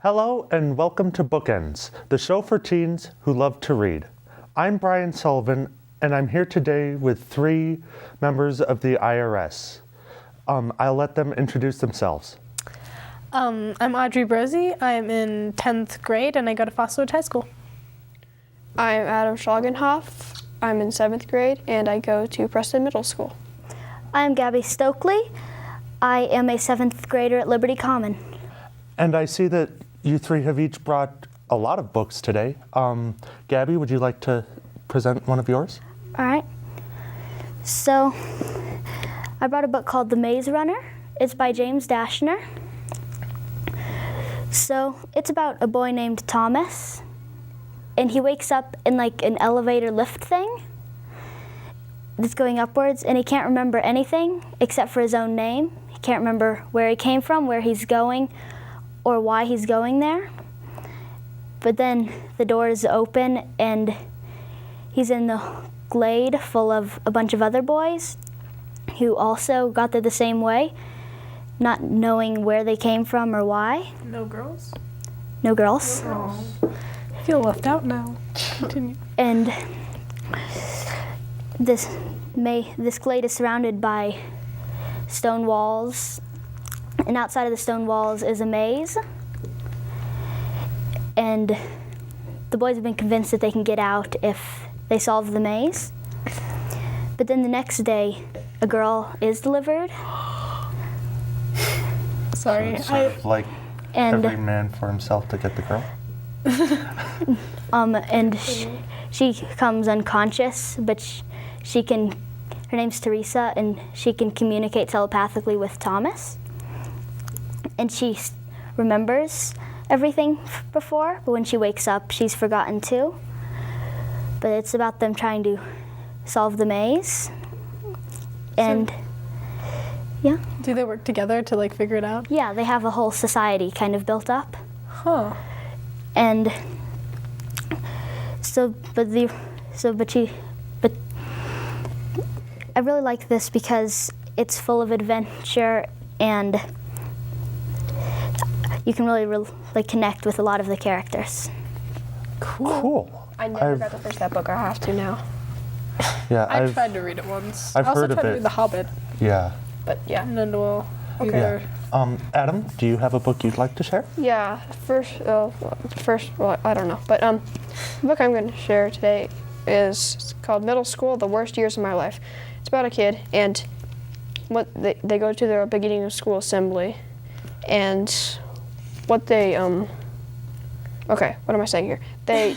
Hello and welcome to Bookends, the show for teens who love to read. I'm Brian Sullivan and I'm here today with three members of the IRS. I'll let them introduce themselves. I'm Audrey Brosey. I'm in 10th grade and I go to Fosterwood High School. I'm Adam Schlagenhoff. I'm in 7th grade and I go to Preston Middle School. I'm Gabby Stokely. I am a 7th grader at Liberty Common. And I see that you three have each brought a lot of books today. Gabby, would you like to present one of yours? All right. So, I brought a book called The Maze Runner. It's by James Dashner. So, it's about a boy named Thomas, and he wakes up in like an elevator lift thing that's going upwards, and he can't remember anything except for his own name. He can't remember where he came from, where he's going, or why he's going there. But then the doors open and he's in the glade full of a bunch of other boys who also got there the same way, not knowing where they came from or why. No girls? No girls. Oh, I feel left out now. Continue. And this glade is surrounded by stone walls, and outside of the stone walls is a maze. And the boys have been convinced that they can get out if they solve the maze. But then the next day, a girl is delivered. Sorry. So it's sort of like And every man for himself to get the girl? and she comes unconscious, but she can, her name's Teresa, and she can communicate telepathically with Thomas. And she remembers everything before, but when she wakes up, she's forgotten too. But it's about them trying to solve the maze. And yeah. Do they work together to like figure it out? Yeah, they have a whole society kind of built up. Huh. And but I really like this because it's full of adventure and you can really connect with a lot of the characters. Cool. I never got to finish that book. I have to now. Yeah, I tried to read it once. I've I also heard of tried to it. read The Hobbit. Yeah. But yeah. And then well, Yeah. Adam, do you have a book you'd like to share? Yeah, well, I don't know. But the book I'm going to share today is called Middle School, The Worst Years of My Life. It's about a kid and what they go to their beginning of school assembly and what they, okay, what am I saying here? They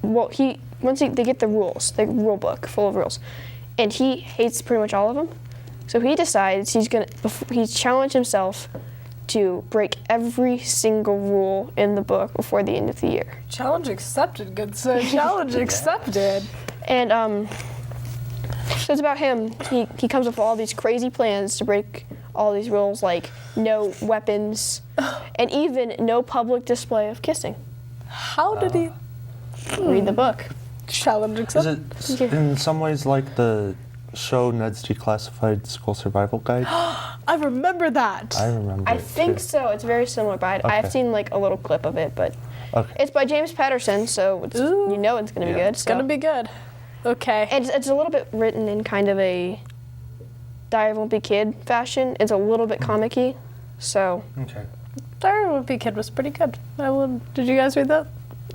they get the rules, the rule book full of rules, and he hates pretty much all of them. So he decides he's challenged himself to break every single rule in the book before the end of the year. Challenge accepted, good sir. Challenge accepted. And so it's about him. He comes up with all these crazy plans to break all these rules, like no weapons, and even no public display of kissing. How did he Read the book. challenge Is accepted? it in some ways like the show Ned's Declassified School Survival Guide? I remember that. I remember I it think too. so. It's very similar, but Okay. I've seen like a little clip of it. But Okay. it's by James Patterson, so it's, Ooh. you know it's going to be Yeah. good. It's gonna be good. Okay. And it's a little bit written in kind of a Diary of a Wimpy Kid fashion. It's a little bit comic-y, so Okay. Diary of a Wimpy Kid was pretty good. Did you guys read that?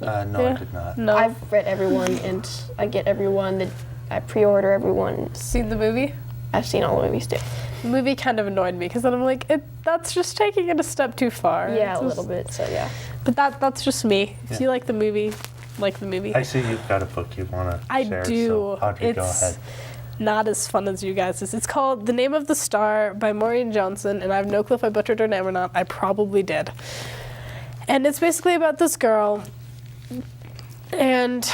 No, Yeah. I did not. No. I've read everyone, and I get everyone. That I pre-order everyone. seen the movie. I've seen all the movies too. The movie kind of annoyed me because then I'm like, that's just taking it a step too far. Yeah, It's a just- little bit. So yeah. But that's just me. If Yeah. you like the movie, like the movie. I see you've got a book you want to I share, do. so Audrey, go It's ahead. not as fun as you guys. It's called The Name of the Star by Maureen Johnson, and I have no clue if I butchered her name or not. I probably did. And it's basically about this girl, and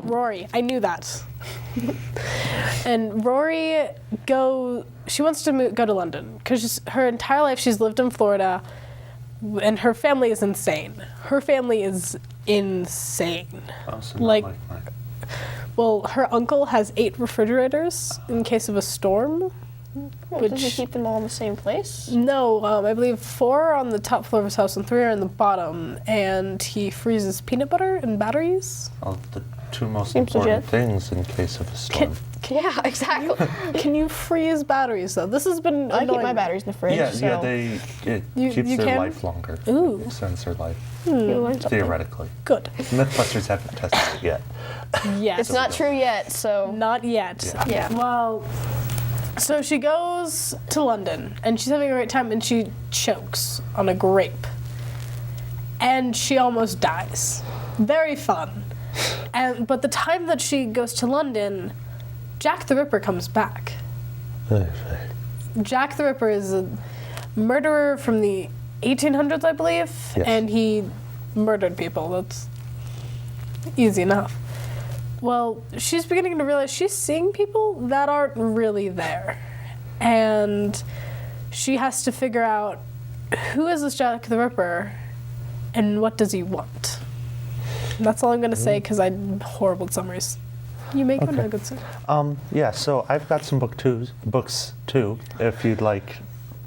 Rory, I knew that. And Rory she wants to go to London because her entire life she's lived in Florida, and her family is insane. Her family is insane. Oh, so like- not mine. Well, her uncle has 8 refrigerators in case of a storm Does he keep them all in the same place? No, I believe 4 are on the top floor of his house and 3 are in the bottom. And he freezes peanut butter and batteries. Well, the 2 most Seems important legit. things in case of a storm. Yeah, exactly. Can you freeze batteries though? This has been I keep annoying. my batteries in the fridge. Yeah, so it You keeps their can? life longer. Ooh. It extends their life, You learn something. theoretically. Good. Mythbusters haven't tested it yet. Yes. It's not true yet, so Not yet. Yeah. Well, so she goes to London and she's having a great time and she chokes on a grape. And she almost dies. Very fun. But the time that she goes to London, Jack the Ripper comes back. Jack the Ripper is a murderer from the 1800s, I believe, Yes. and he murdered people. That's easy enough. Well, she's beginning to realize she's seeing people that aren't really there. And she has to figure out who is this Jack the Ripper and what does he want. And that's all I'm going to say because I'm horrible at summaries. You make them a good summary. Yeah, so I've got some books too, if you'd like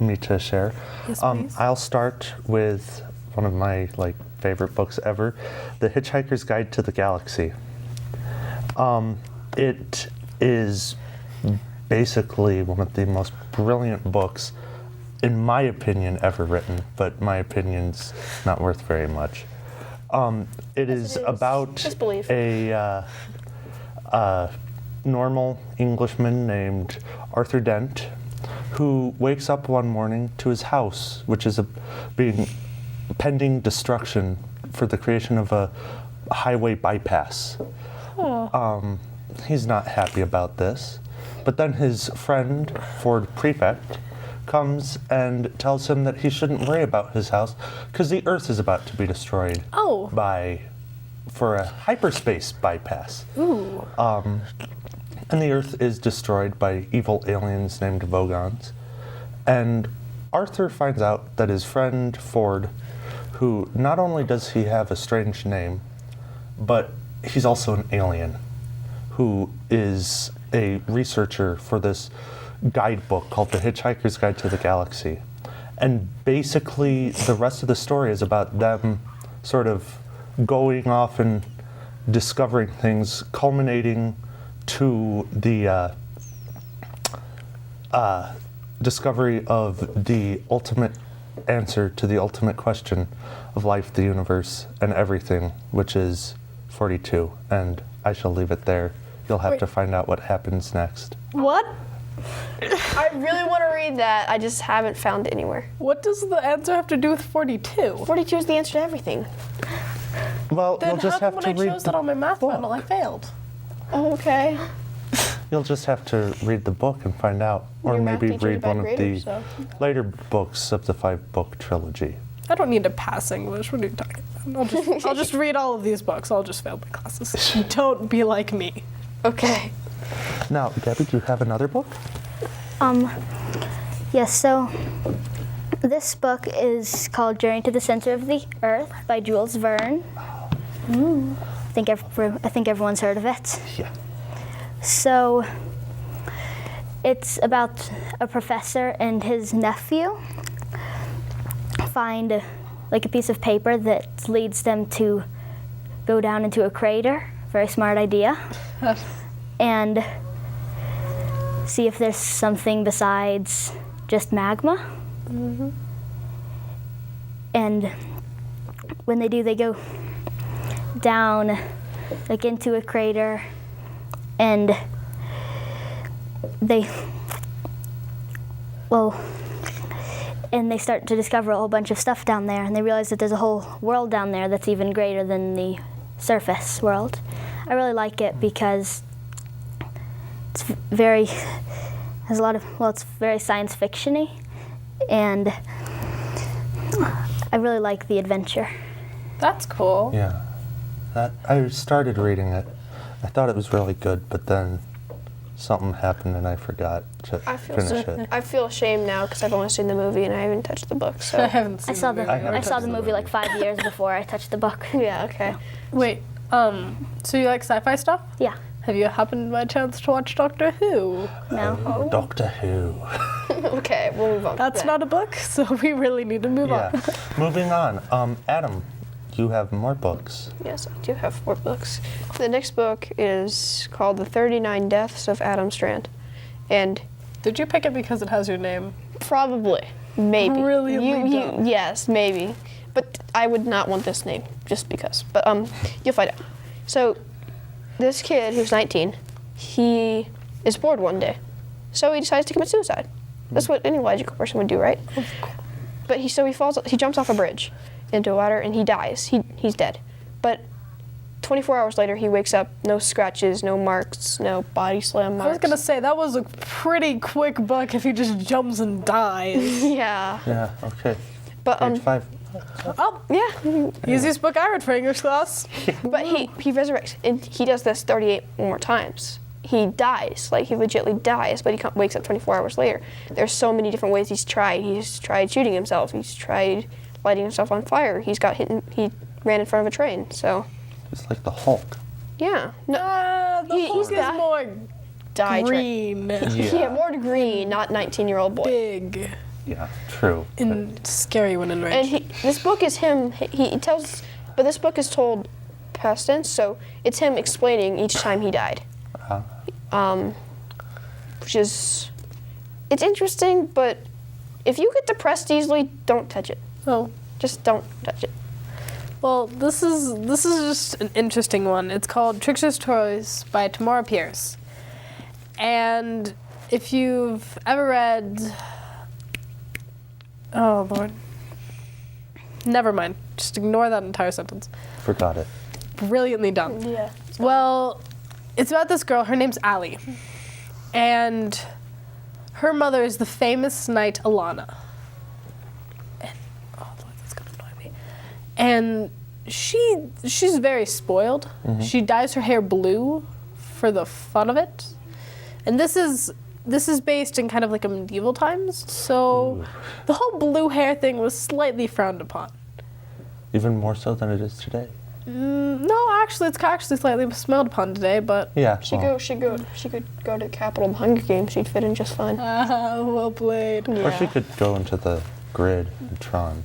me to share. Yes, please. I'll start with one of my favorite books ever, The Hitchhiker's Guide to the Galaxy. It is basically one of the most brilliant books, in my opinion, ever written, but my opinion's not worth very much. It is about Just believe. a normal Englishman named Arthur Dent, who wakes up one morning to his house, which is being pending destruction for the creation of a highway bypass. He's not happy about this, but then his friend, Ford Prefect, comes and tells him that he shouldn't worry about his house because the Earth is about to be destroyed Oh. for a hyperspace bypass. Ooh. And the Earth is destroyed by evil aliens named Vogons. And Arthur finds out that his friend Ford, who not only does he have a strange name, but he's also an alien who is a researcher for this guidebook called The Hitchhiker's Guide to the Galaxy. And basically the rest of the story is about them sort of going off and discovering things, culminating to the discovery of the ultimate answer to the ultimate question of life, the universe, and everything, which is 42. And I shall leave it there. You'll have to find out what happens next. What? I really want to read that. I just haven't found it anywhere. What does the answer have to do with 42? 42 is the answer to everything. Well, Then you'll just how have come to when I read chose the that on my math book. final, I failed? Oh, okay. You'll just have to read the book and find out, or Your math maybe teacher's a read bad one of grader, the so. later books of the 5-book trilogy. I don't need to pass English. What are you talking about? I'll just read all of these books. I'll just fail my classes. Don't be like me. Okay. Now, Gabby, do you have another book? Yes, so this book is called Journey to the Center of the Earth by Jules Verne. I think everyone's heard of it. Yeah. So it's about a professor and his nephew find a piece of paper that leads them to go down into a crater. Very smart idea. And see if there's something besides just magma. And when they do, they go down into a crater, and they start to discover a whole bunch of stuff down there, and they realize that there's a whole world down there that's even greater than the surface world. I really like it because it's very science fiction-y, and I really like the adventure. That's cool. Yeah. I started reading it. I thought it was really good, but then something happened and I forgot to finish it. I feel ashamed now because I've only seen the movie and I haven't touched the book. I So haven't seen I saw the movie. haven't I saw touched the the movie like movie. 5 years before I touched the book. yeah, okay. Wait, so you like sci-fi stuff? Yeah. Have you happened by chance to watch Doctor Who? No. Oh, Doctor Who. Okay, we'll move on. That's not a book, so we really need to move Yeah. on. Moving on. Adam, you have more books. Yes, I do have 4 books. The next book is called The 39 Deaths of Adam Strand. And Did you pick it because it has your name? probably, maybe. Brilliantly done. Yes, maybe. But I would not want this name, just because. But you'll find out. So, this kid who's 19, he is bored one day. So he decides to commit suicide. That's what any logical person would do, right? But he jumps off a bridge into water and he dies. He's dead. But 24 hours later, he wakes up, no scratches, no marks, no body slam marks. I was gonna say, that was a pretty quick book if he just jumps and dies. Yeah. Yeah, okay. But Page 5. Oh, yeah. easiest book I read for English class. But he resurrects, and he does this 38 more times. He dies, like he legitimately dies, but he wakes up 24 hours later. There's so many different ways he's tried. He's tried shooting himself. He's tried lighting himself on fire. He ran in front of a train. So, It's like the Hulk. yeah, no, The He's Hulk is that- more died. green, Yeah, more to green, not 19-year-old boy. big, Yeah, true. and scary when enraged. And this book is him. He tells, but this book is told past tense, so it's him explaining each time he died. Which is, it's interesting, but if you get depressed easily, don't touch it. Oh, Just don't touch it. well, this is just an interesting one. It's called Trickster's Toys by Tamora Pierce. And if you've ever read, oh Lord, never mind. Just ignore that entire sentence. Forgot it. Brilliantly done. Yeah. Well, it's about this girl. Her name's Allie, and her mother is the famous knight Alana. And oh Lord, that's gonna annoy me. And she's very spoiled. She dyes her hair blue for the fun of it, and this is based in kind of like a medieval times. So the whole blue hair thing was slightly frowned upon. Even more so than it is today. No, actually, it's actually slightly smelled upon today, but Yeah. She well, could go to the Capitol of the Hunger Games. She'd fit in just fine. well played. Or she could go into the grid and Tron.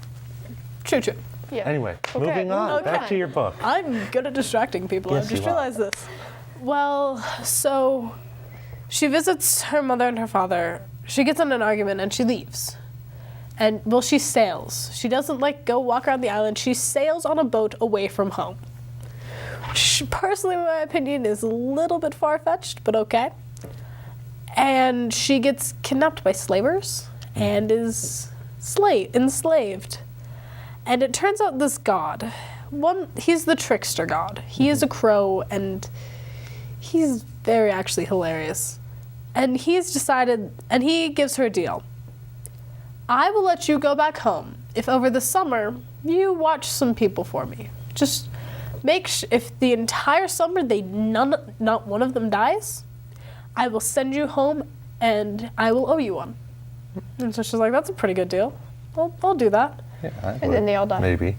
True, true. Yeah. Anyway, Okay, moving on. okay. Back to your book. I'm good at distracting people. Yes, I've just you are. realized this. Well, so she visits her mother and her father. She gets in an argument and she leaves. And, well, she sails. She doesn't, like, go walk around the island. She sails on a boat away from home. Which, personally, in my opinion, is a little bit far-fetched, but okay. And she gets kidnapped by slavers and is enslaved. And it turns out this god, he's the trickster god. He is a crow, and he's very actually hilarious. And he's decided, and he gives her a deal. I will let you go back home if over the summer you watch some people for me. Just if the entire summer not one of them dies, I will send you home and I will owe you one. And so she's like, that's a pretty good deal. I'll do that. Yeah, I And would. then they all die. Maybe.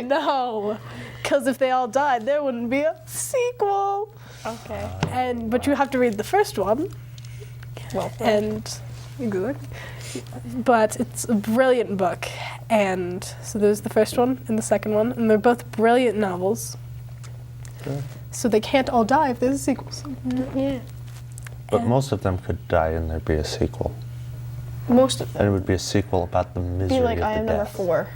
No, because if they all died, there wouldn't be a sequel. Okay. But you have to read the first one. Well, But it's a brilliant book, and so there's the first one and the second one, and they're both brilliant novels. Sure. So they can't all die if there's a sequel. yeah. But most of them could die and there'd be a sequel. Most of And them. it would be a sequel about the misery Be like of I the Am Number death. 4.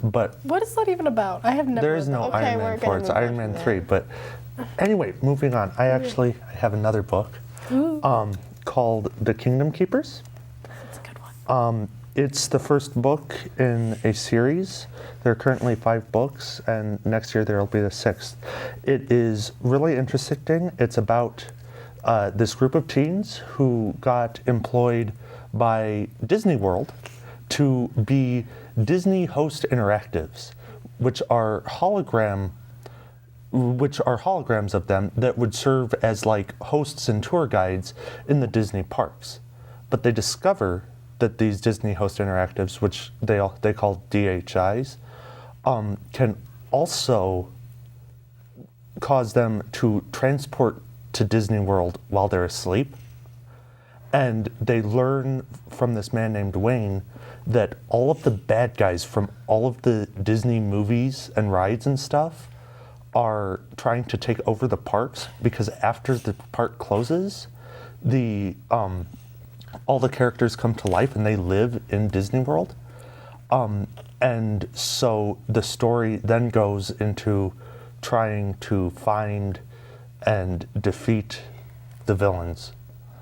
But What is that even about? I have never. there is read no that. Okay, Iron we're Man gonna 4. It's move on Iron Man from 3. But anyway, moving on. I have another book called The Kingdom Keepers. That's a good one. It's the first book in a series. There are currently 5 books, and next year there will be the 6th. It is really interesting. It's about this group of teens who got employed by Disney World to be Disney Host Interactives, which are holograms of them that would serve as like hosts and tour guides in the Disney parks. But they discover that these Disney Host Interactives, which they call DHIs, can also cause them to transport to Disney World while they're asleep. And they learn from this man named Wayne that all of the bad guys from all of the Disney movies and rides and stuff are trying to take over the parks, because after the park closes, the all the characters come to life and they live in Disney World. And so the story then goes into trying to find and defeat the villains.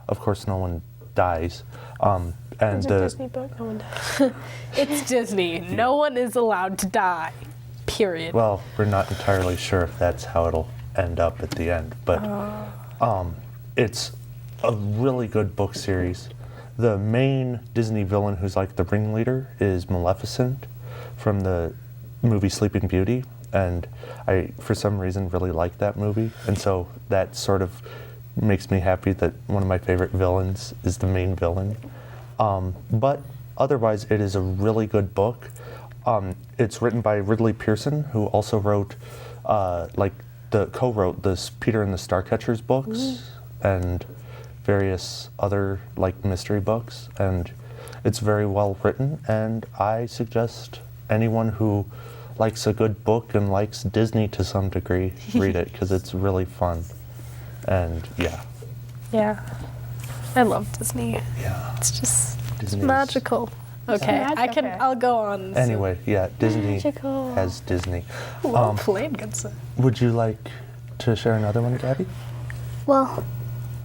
Of course, no one dies. And It's a the Disney book. No one does. It's Disney. No one is allowed to die. Period. well, we're not entirely sure if that's how it'll end up at the end, but it's a really good book series. The main Disney villain, who's like the ringleader, is Maleficent from the movie Sleeping Beauty, and I, for some reason, really like that movie, and so that sort of makes me happy that one of my favorite villains is the main villain. But otherwise, it is a really good book. It's written by Ridley Pearson, who also wrote, co-wrote this Peter and the Starcatchers books and various other mystery books, and it's very well written. And I suggest anyone who likes a good book and likes Disney to some degree read it, because it's really fun. And yeah. Yeah. I love Disney. Yeah. It's just Disney's magical. Okay, magic, I'll go on. soon. Anyway, yeah, Disney Magical. has Disney. Well played, good sir. Would you like to share another one, Gabby? Well,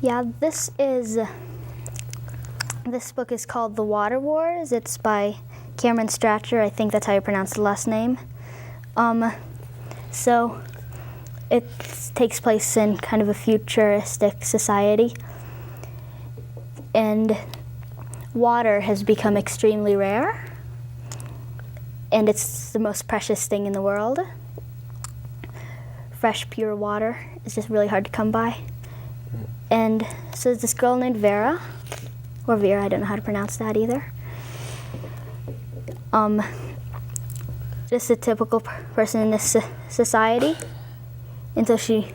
yeah, this book is called The Water Wars. It's by Cameron Stratcher. I think that's how you pronounce the last name. So it takes place in kind of a futuristic society, and water has become extremely rare, and it's the most precious thing in the world. Fresh, pure water is just really hard to come by. And so there's this girl named Vera, or Vera, I don't know how to pronounce that either. Just a typical person in this society until she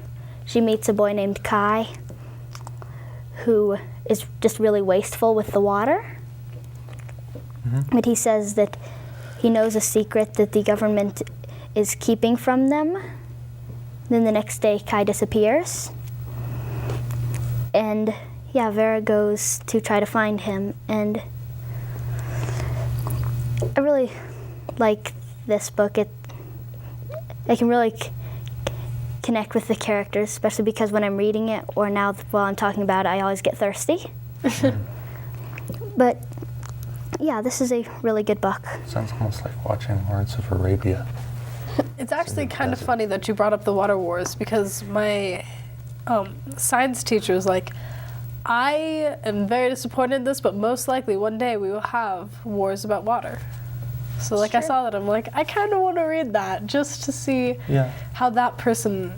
meets a boy named Kai, who is just really wasteful with the water. But he says that he knows a secret that the government is keeping from them. Then the next day, Kai disappears. And yeah, Vera goes to try to find him. And I really like this book. I can really connect with the characters, especially because when I'm reading it, or now while I'm talking about it, I always get thirsty. But yeah, this is a really good book. Sounds almost like watching Lawrence of Arabia. It's actually kind of funny that you brought up the Water Wars, because my science teacher was like, I am very disappointed in this, but most likely one day we will have wars about water. So I saw that, I'm like, I kind of want to read that just to see how that person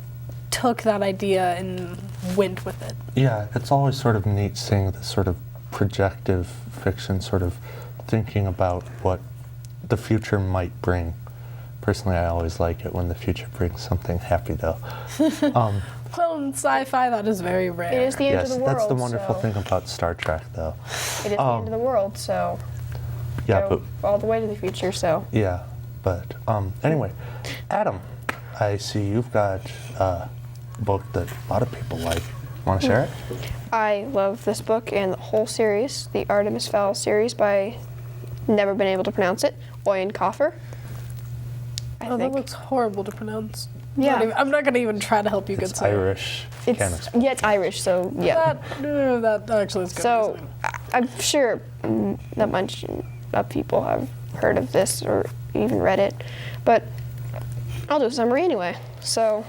took that idea and went with it. Yeah, it's always sort of neat seeing this sort of projective fiction, sort of thinking about what the future might bring. Personally, I always like it when the future brings something happy, though. Well, in sci-fi, that is very rare. It is the end of Yes, the world. that's the wonderful so thing about Star Trek, though. It is the end of the world, so Yeah, go all the way to the future. So but anyway, Adam, I see you've got a book that a lot of people like. Want to share it? I love this book and the whole series, the Artemis Fowl series by, never been able to pronounce it, Oyen Koffer. I That think. looks horrible to pronounce. Yeah. I'm not going to even try to help you, good It's sir. Irish. Can't explain. Yeah, it's Irish, so yeah. That actually is good. So reasoning. I'm sure not much of people have heard of this or even read it, but I'll do a summary anyway. So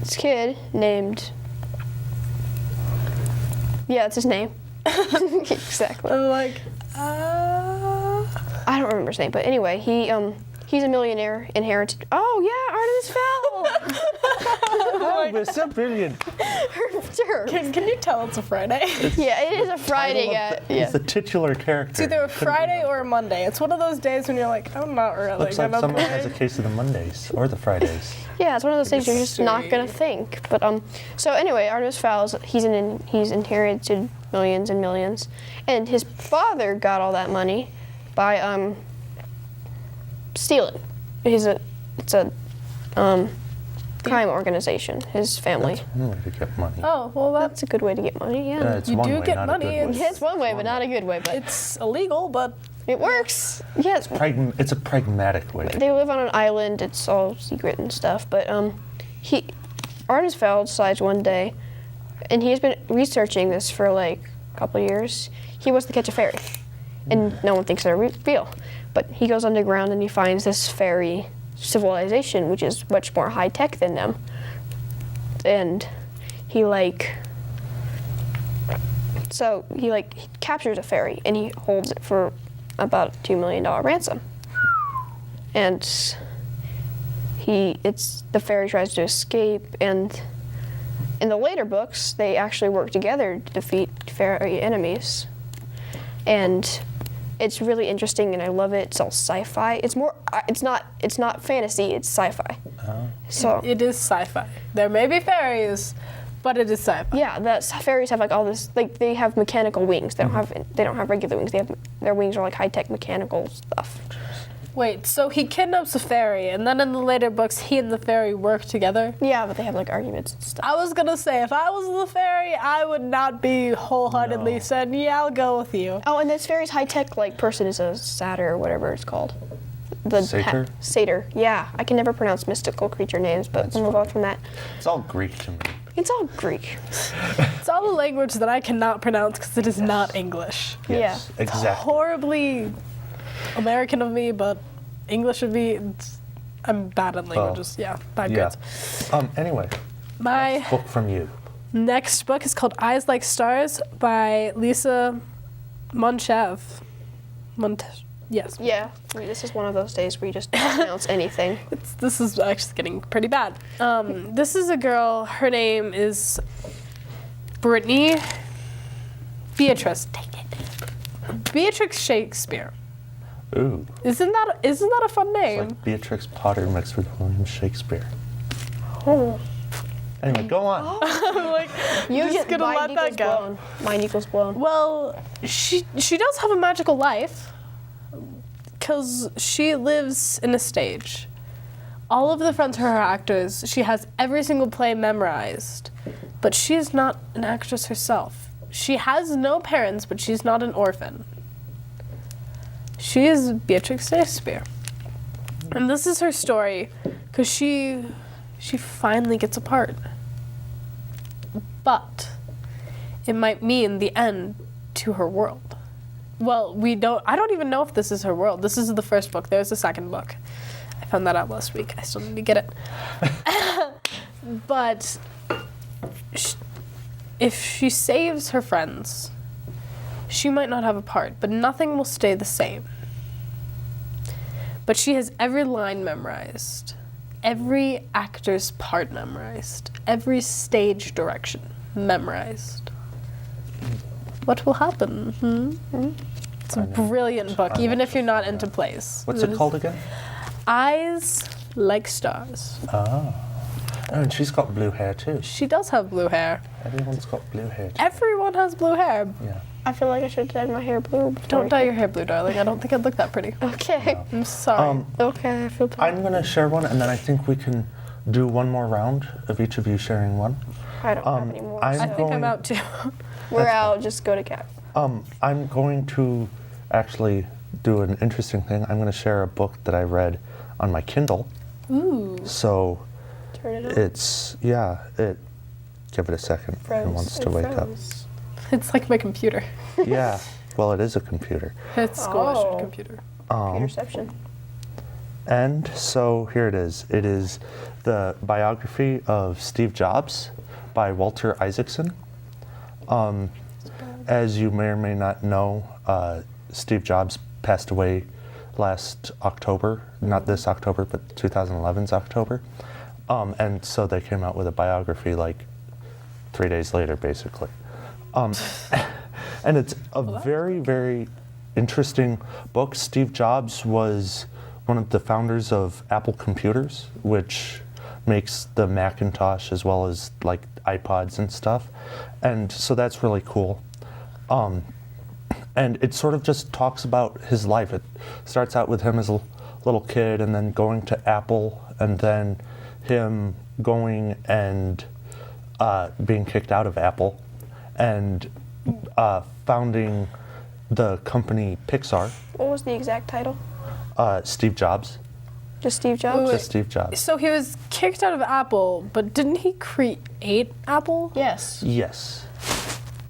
this kid named, that's his name. Exactly. I'm like, I don't remember his name, but anyway, he's a millionaire, inherited. Oh yeah, Artemis Fowl. Oh, we're so brilliant. Sure. Can you tell it's a Friday? Yeah, it is a Friday. He's the titular character. It's either a Friday or a Monday. It's one of those days when you're like, I'm not really Looks like gonna someone play. has a case of the Mondays or the Fridays. Yeah, it's one of those things you're just not Sweet. gonna think. But so anyway, Artemis Fowls, he's inherited millions and millions, and his father got all that money by stealing. It's a crime organization. His family. That's one way to get money. Oh, well, That's a good way to get money. Yeah. It's you one do way, get not money, A good way. Yeah, it's one way, but not a good way. But it's illegal, but it works. Yeah. It's a pragmatic way. They live on an island. It's all secret and stuff. But Artemis Fowl decides one day, and he's been researching this for like a couple of years. He wants to catch a fairy, and no one thinks they're real. But he goes underground and he finds this fairy civilization, which is much more high tech than them. And he captures a fairy and he holds it for about a $2 million ransom. And the fairy tries to escape, and in the later books they actually work together to defeat fairy enemies. And it's really interesting and I love it. It's all sci-fi. It's not fantasy, it's sci-fi. Oh. So it is sci-fi. There may be fairies, but it is sci-fi. yeah, the fairies have like all this, like they have mechanical wings. They don't have regular wings. Their wings are like high-tech mechanical stuff. Wait, so he kidnaps a fairy, and then in the later books, he and the fairy work together? Yeah, but they have like arguments and stuff. I was gonna say, if I was the fairy, I would not be wholeheartedly saying, yeah, I'll go with you. Oh, and this fairy's high-tech like person is a satyr or whatever it's called. Satyr? Satyr. Yeah, I can never pronounce mystical creature names, but we'll move on from that. It's all Greek to me. It's all Greek. It's all a language that I cannot pronounce because it is not English. Yes, exactly. Horribly American of me, but English of me, I'm bad at languages. Yeah, bad grades. Anyway, My book from you. next book is called Eyes Like Stars by Lisa Monchev. Yes. Yeah, I mean, this is one of those days where you just don't pronounce anything. This is actually getting pretty bad. This is a girl. Her name is Brittany Beatrice. Take it. Beatrix Shakespeare. Ooh. Isn't that a fun It's name? like Beatrix Potter mixed with William Shakespeare. Oh. Anyway, go on. I'm like, You just gonna let that go. Blown. Mind equals blown. Well, she does have a magical life because she lives in a stage. All of the friends are her actors. She has every single play memorized, but she is not an actress herself. She has no parents, but she's not an orphan. She is Beatrix Shakespeare. And this is her story because she finally gets a part. But it might mean the end to her world. Well, I don't even know if this is her world. This is the first book. There's a second book. I found that out last week. I still need to get it. But if she saves her friends, she might not have a part, but nothing will stay the same. But she has every line memorized, every actor's part memorized, every stage direction memorized. What will happen? It's a brilliant book, even if you're not into plays. What's it called again? Eyes Like Stars. Oh, and she's got blue hair too. She does have blue hair. Everyone's got blue hair too. Everyone has blue hair. Yeah. I feel like I should dye my hair blue. Don't dye your hair blue, darling. I don't think I'd look that pretty. Okay. I'm sorry. Okay, I feel bad. I'm going to share one, and then I think we can do one more round of each of you sharing one. I don't have any more. I'm I think I'm going- out too. We're out. Just go to cat. I'm going to actually do an interesting thing. I'm going to share a book that I read on my Kindle. Ooh. So Turn it on. give it a second. It Froze. wants to It wake up. froze. It's like my computer. Yeah, well, it is a computer. It's school-issued Oh. computer. Interception. And so here it is. It is the biography of Steve Jobs by Walter Isaacson. As you may or may not know, Steve Jobs passed away last October, not this October, but 2011's October. And so they came out with a biography like 3 days later, basically. And it's a very, very interesting book. Steve Jobs was one of the founders of Apple Computers, which makes the Macintosh as well as like iPods and stuff. And so that's really cool. And it sort of just talks about his life. It starts out with him as a little kid and then going to Apple and then him going and being kicked out of Apple and founding the company Pixar. What was the exact title? Steve Jobs. Just Steve Jobs? Just Steve Jobs. So he was kicked out of Apple, but didn't he create Apple? Yes. Yes.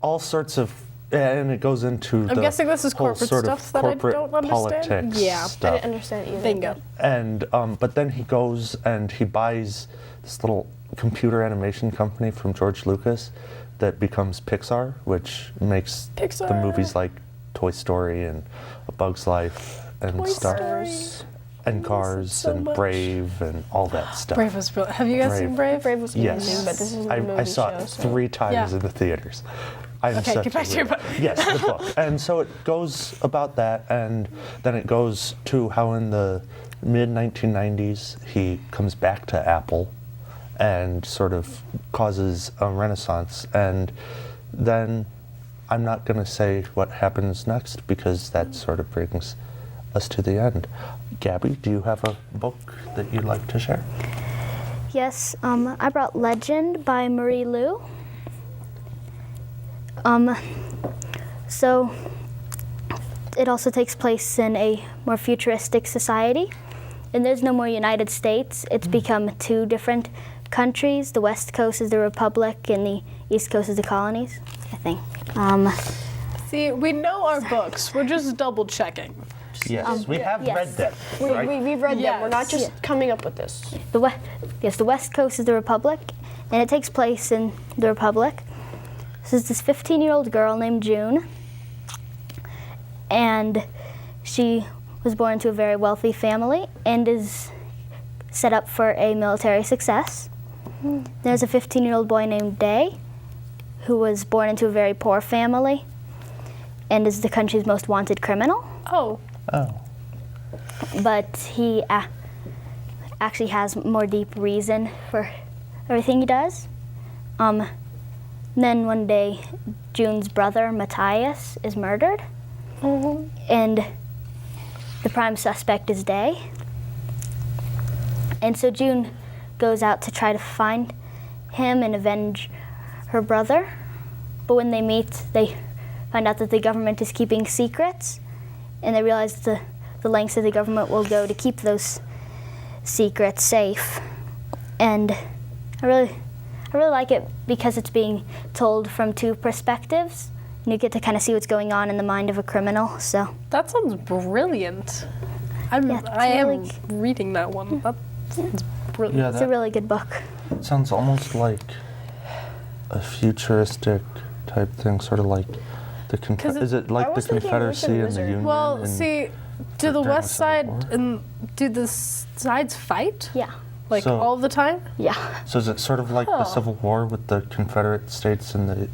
All sorts of, and it goes into I'm guessing this is whole corporate sort of stuff that I corporate don't understand. politics Yeah. I stuff. didn't understand either. Bingo. And but then he goes and he buys this little computer animation company from George Lucas that becomes Pixar, which makes the Pixar. movies like Toy Story and A Bug's Life and Toy stuff, Story. and Cars so and much. Brave and all that stuff. Brave was brilliant. Have you guys seen Brave? Brave was amazing, Yes, but this is a movie I saw show. it So. 3 times Yeah. in the theaters. I'm Okay, such get a back to your weirdo. book. Yes, the book. And so it goes about that, and then it goes to how in the mid-1990s he comes back to Apple and sort of causes a renaissance. And then I'm not going to say what happens next because that sort of brings us to the end. Gabby, do you have a book that you'd like to share? Yes, I brought Legend by Marie Lu. So it also takes place in a more futuristic society. And there's no more United States. It's become 2 different countries. The West Coast is the Republic and the East Coast is the colonies, I think. See, we know our books. We're just double checking. Yes, we have yes. read them. Right? We've read them. We're not just Yes. coming up with this. The West Coast is the Republic, and it takes place in the Republic. This is this 15-year-old girl named June, and she was born into a very wealthy family and is set up for a military success. There's a 15-year-old boy named Day, who was born into a very poor family and is the country's most wanted criminal. Oh, Oh. But he actually has more deep reason for everything he does. Then one day, June's brother, Matthias, is murdered. And the prime suspect is Day. And so June goes out to try to find him and avenge her brother. But when they meet, they find out that the government is keeping secrets, and they realize the lengths that the government will go to keep those secrets safe. And I really like it because it's being told from 2 perspectives, and you get to kind of see what's going on in the mind of a criminal. So that sounds brilliant. Yeah, it's I am really- reading that one. That sounds brilliant. Yeah, it's a really good book. that sounds almost like a futuristic type thing, sort of like the is it I like the was thinking Confederacy Witch and and the Wizard. Union? Well, and see, do the during the West Civil Side War? and do the sides fight? Yeah, Like So- all the time? yeah. So is it sort of like the Oh. Civil War with the Confederate States and the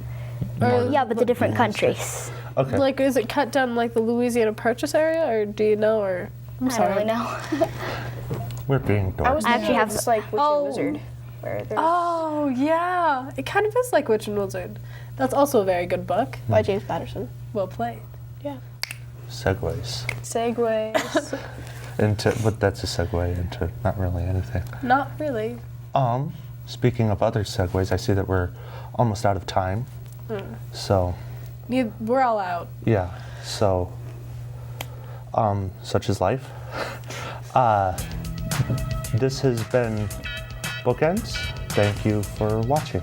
Yeah, but the different United States? countries. Okay. Like, is it cut down like the Louisiana Purchase area, or do you know? Or I'm I sorry. don't really know. We're being I was dorky. I actually thinking have it's like Witch Oh. and Wizard, where there's Oh yeah, it kind of is like Witch and Wizard. That's also a very good book. by James Patterson. Well played. Yeah. Segues Segways. into, but that's a segue into not really anything. Not really. Speaking of other segues, I see that we're almost out of time. So, We're all out. yeah. So, such is life. This has been Bookends. Thank you for watching.